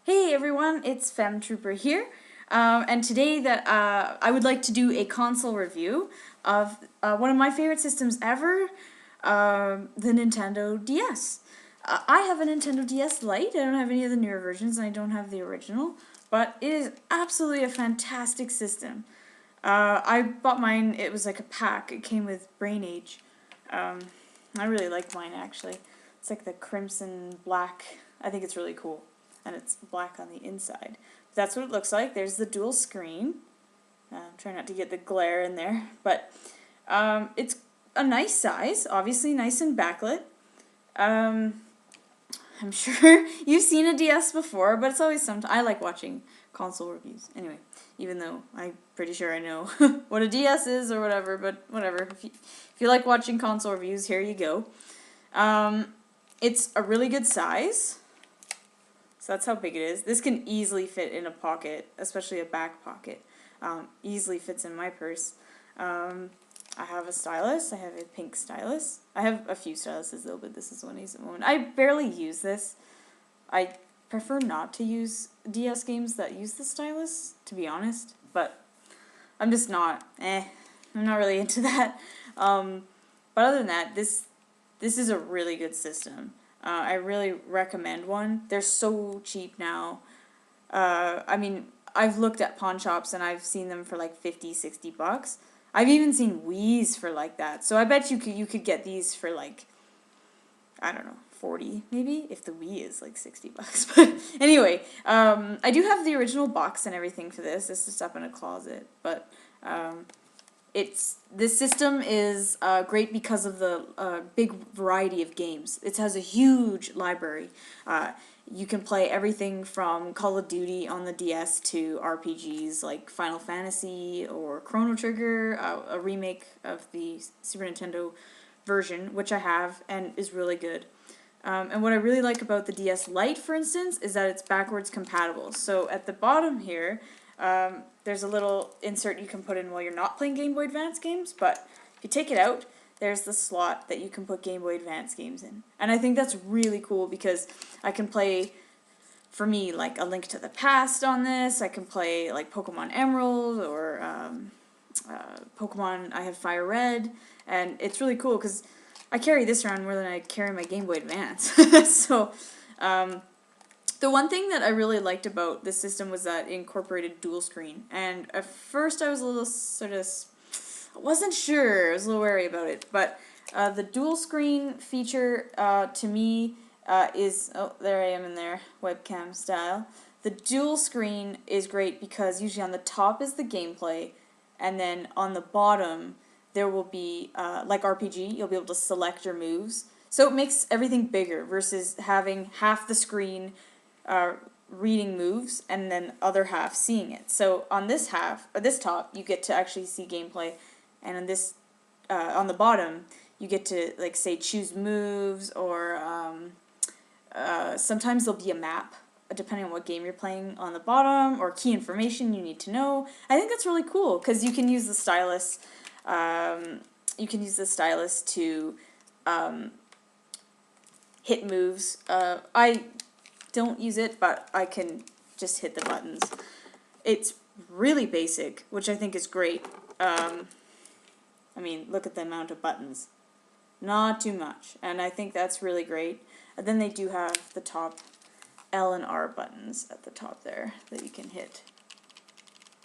Hey everyone, it's Fem Trooper here, and today I would like to do a console review of one of my favorite systems ever, the Nintendo DS. I have a Nintendo DS Lite. I don't have any of the newer versions, and I don't have the original, but it is absolutely a fantastic system. I bought mine. It was like a pack. It came with Brain Age. I really like mine actually. It's like the crimson black. I think it's really cool, and it's black on the inside. That's what it looks like. There's the dual screen. Try not to get the glare in there, but it's a nice size. Obviously, nice and backlit. Um, I'm sure you've seen a DS before, but it's always sometimes I like watching console reviews. Anyway, even though I'm pretty sure I know what a DS is or whatever, but whatever. If you like watching console reviews, here you go. It's a really good size. So that's how big it is. This can easily fit in a pocket, especially a back pocket. Easily fits in my purse. I have a stylus. I have a pink stylus. I have a few styluses though, but this is one I use at the moment. I barely use this. I prefer not to use DS games that use the stylus, to be honest. But I'm just not. I'm not really into that. But other than that, this is a really good system. I really recommend one. They're so cheap now. I mean, I've looked at pawn shops and I've seen them for like 50, 60 bucks. I've even seen Wii's for like that. So I bet you could get these for like, I don't know, 40 maybe, if the Wii is like 60 bucks. But anyway, I do have the original box and everything for this. This is up in a closet, but this system is great because of the big variety of games. It has a huge library. You can play everything from Call of Duty on the DS to RPGs like Final Fantasy or Chrono Trigger, a remake of the Super Nintendo version, which I have and is really good. And what I really like about the DS Lite, for instance, is that it's backwards compatible. So at the bottom here, there's a little insert you can put in while you're not playing Game Boy Advance games, but if you take it out, there's the slot that you can put Game Boy Advance games in. And I think that's really cool because I can play, for me, like A Link to the Past on this. I can play like Pokemon Emerald or Pokemon, I have Fire Red, and it's really cool because I carry this around more than I carry my Game Boy Advance. So, the one thing that I really liked about this system was that it incorporated dual screen. And at first I was a little I wasn't sure, I was a little wary about it. But the dual screen feature to me is, oh, there I am in there, webcam style. The dual screen is great because usually on the top is the gameplay, and then on the bottom there will be, like RPG, you'll be able to select your moves. So it makes everything bigger versus having half the screen reading moves and then other half seeing it. So on this half, or this top, you get to actually see gameplay, and on this, on the bottom, you get to like say choose moves, or sometimes there'll be a map depending on what game you're playing on the bottom, or key information you need to know. I think that's really cool because you can use the stylus. To hit moves. I don't use it, but I can just hit the buttons. It's really basic, which I think is great. I mean, look at the amount of buttons. Not too much, and I think that's really great. And then they do have the top L and R buttons at the top there that you can hit.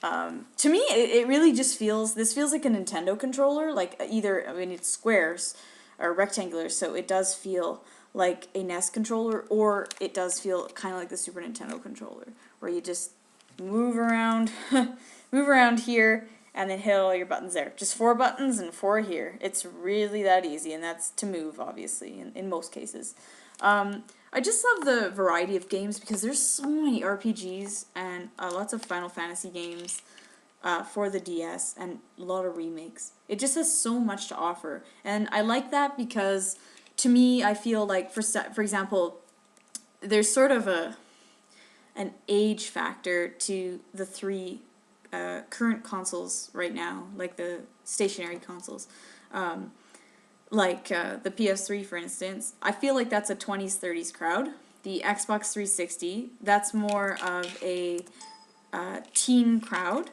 To me, it really just this feels like a Nintendo controller, like either, I mean, it's squares or rectangular, so it does feel like a NES controller, or it does feel kind of like the Super Nintendo controller, where you just move around, move around here, and then hit all your buttons there. Just 4 buttons and 4 here. It's really that easy, and that's to move, obviously, in most cases. I just love the variety of games because there's so many RPGs and lots of Final Fantasy games for the DS, and a lot of remakes. It just has so much to offer, and I like that because, to me, I feel like, for example, there's sort of an age factor to the 3 current consoles right now, like the stationary consoles. Like the PS3, for instance, I feel like that's a 20s, 30s crowd. the Xbox 360. That's more of a teen crowd.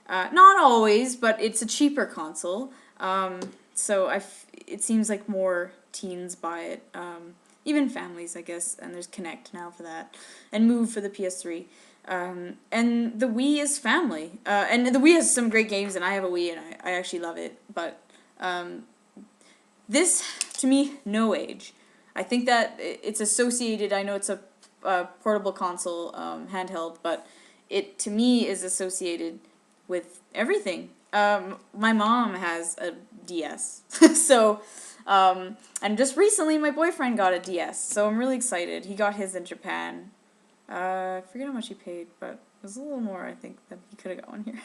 Not always, but it's a cheaper console. So it seems like more teens buy it. Even families, I guess. And there's Kinect now for that. And Move for the PS3. And the Wii is family. And the Wii has some great games, and I have a Wii, and I actually love it. But this, to me, no age. I think that it's associated, I know it's a portable console, handheld, but it, to me, is associated with everything. My mom has a DS, so, and just recently my boyfriend got a DS, so I'm really excited. He got his in Japan. I forget how much he paid, but it was a little more, I think, than he could have got one here.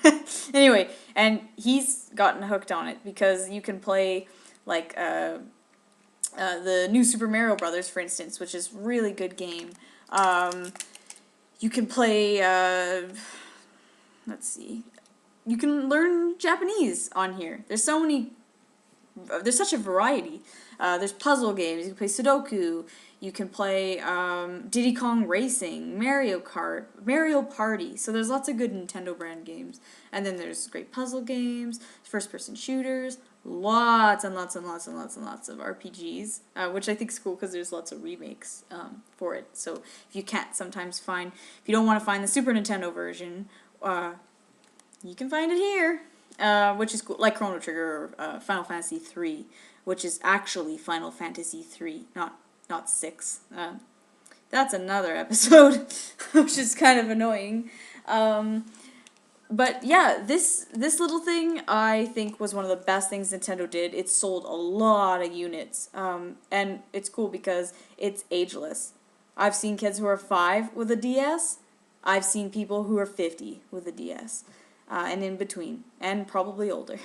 Anyway, and he's gotten hooked on it because you can play, like, the new Super Mario Brothers, for instance, which is a really good game. You can play, let's see, you can learn Japanese on here. There's such a variety. There's puzzle games, you can play Sudoku, you can play Diddy Kong Racing, Mario Kart, Mario Party, so there's lots of good Nintendo brand games. And then there's great puzzle games, first-person shooters, lots and lots and lots and lots and lots of RPGs, which I think is cool because there's lots of remakes for it. So if you can't sometimes find, if you don't want to find the Super Nintendo version, you can find it here, which is cool, like Chrono Trigger or Final Fantasy 3, which is actually Final Fantasy 3, not 6. That's another episode, which is kind of annoying. But yeah, this little thing I think was one of the best things Nintendo did. It sold a lot of units, and it's cool because it's ageless. I've seen kids who are 5 with a DS. I've seen people who are 50 with a DS, and in between, and probably older,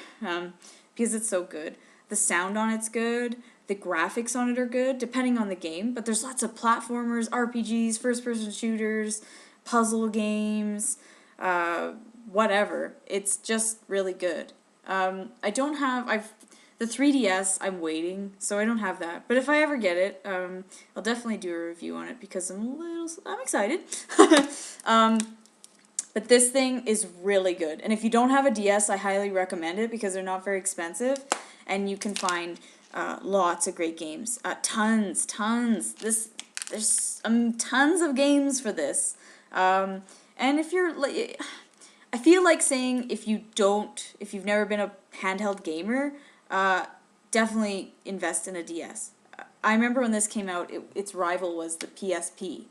because it's so good. The sound on it's good. The graphics on it are good, depending on the game. But there's lots of platformers, RPGs, first-person shooters, puzzle games, whatever. It's just really good. I don't have, the 3DS, I'm waiting, so I don't have that. But if I ever get it, I'll definitely do a review on it because I'm excited. But this thing is really good. And if you don't have a DS, I highly recommend it because they're not very expensive. And you can find lots of great games. Tons. There's tons of games for this. And if you're, I feel like saying if you've never been a handheld gamer, definitely invest in a DS. I remember when this came out, its rival was the PSP.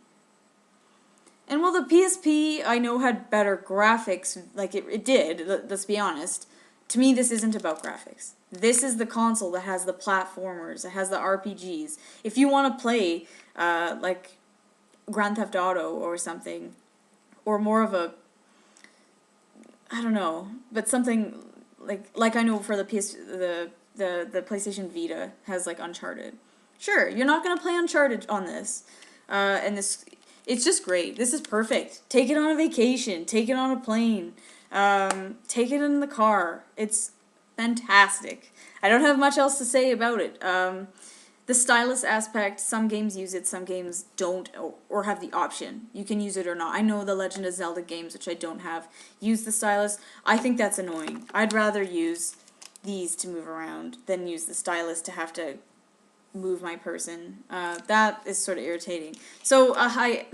And while the PSP, I know, had better graphics, like it did, let's be honest, to me this isn't about graphics. This is the console that has the platformers, it has the RPGs. If you want to play, like, Grand Theft Auto or something, or more of a, I don't know, but something, like I know for the the PlayStation Vita has, like, Uncharted. Sure, you're not going to play Uncharted on this, and this, it's just great. This is perfect. Take it on a vacation, take it on a plane, take it in the car. It's fantastic. I don't have much else to say about it. The stylus aspect, some games use it, some games don't, or have the option. You can use it or not. I know the Legend of Zelda games, which I don't have, use the stylus. I think that's annoying. I'd rather use these to move around than use the stylus to have to move my person. That is sort of irritating. So, I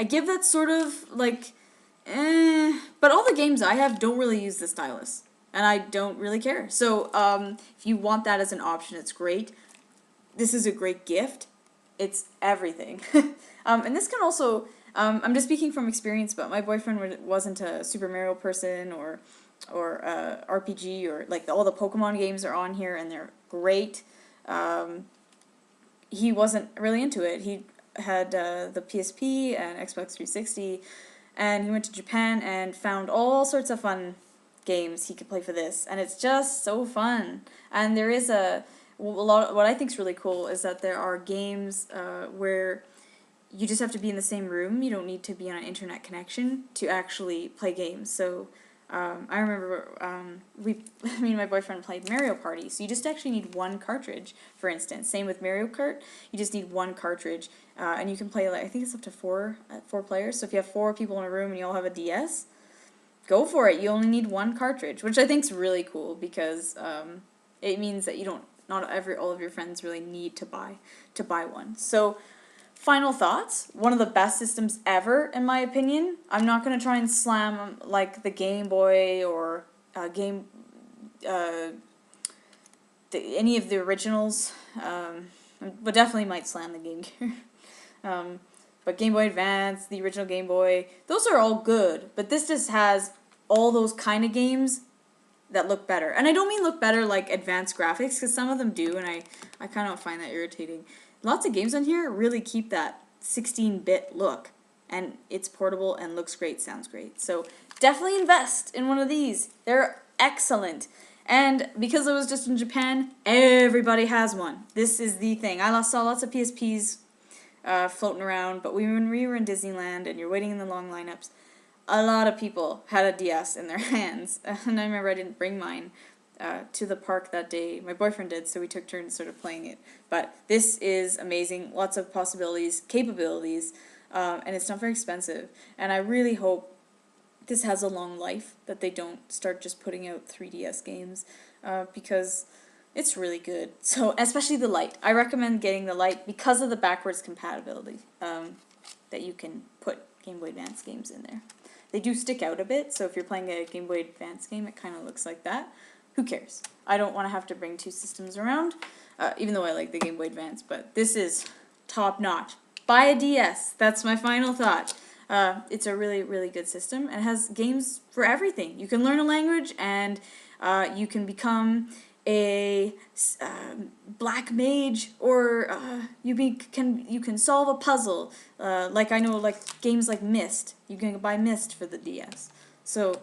give that sort of, like, but all the games I have don't really use the stylus. And I don't really care. So, if you want that as an option, it's great. This is a great gift. It's everything. And this can also, I'm just speaking from experience, but my boyfriend wasn't a Super Mario person or RPG or, like, all the Pokemon games are on here and they're great. He wasn't really into it. He had the PSP and Xbox 360, and he went to Japan and found all sorts of fun games he could play for this, and it's just so fun. And there is a lot. What I think is really cool is that there are games where you just have to be in the same room. You don't need to be on an internet connection to actually play games. So I remember me and my boyfriend played Mario Party, so you just actually need one cartridge, for instance. Same with Mario Kart, you just need one cartridge, and you can play, like, I think it's up to four players, so if you have 4 people in a room and you all have a DS, go for it. You only need one cartridge, which I think is really cool, because it means that not all of your friends really need to buy one. So, final thoughts. One of the best systems ever, in my opinion. I'm not going to try and slam like the Game Boy or any of the originals, but definitely might slam the Game Gear. But Game Boy Advance, the original Game Boy, those are all good, but this just has all those kind of games that look better. And I don't mean look better like advanced graphics, because some of them do, and I kind of find that irritating. Lots of games on here really keep that 16-bit look, and it's portable and looks great, sounds great. So definitely invest in one of these. They're excellent. And because I was just in Japan, everybody has one. This is the thing. I saw lots of PSPs floating around, but when we were in Disneyland and you're waiting in the long lineups, a lot of people had a DS in their hands. And I remember I didn't bring mine to the park that day. My boyfriend did, so we took turns sort of playing it. But this is amazing. Lots of possibilities, capabilities, and it's not very expensive. And I really hope this has a long life, that they don't start just putting out 3DS games, because it's really good. So, especially the Lite. I recommend getting the Lite because of the backwards compatibility, that you can put Game Boy Advance games in there. They do stick out a bit, so if you're playing a Game Boy Advance game, it kind of looks like that. Who cares? I don't want to have to bring 2 systems around, even though I like the Game Boy Advance, but this is top-notch. Buy a DS. That's my final thought. It's a really, really good system, and it has games for everything. You can learn a language, and you can become a black mage, or you can solve a puzzle. Like I know, like games like Myst. You can buy Myst for the DS. So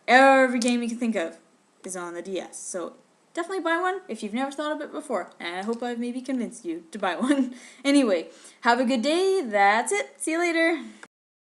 every game you can think of is on the DS. So definitely buy one if you've never thought of it before. And I hope I've maybe convinced you to buy one. Anyway, have a good day. That's it. See you later.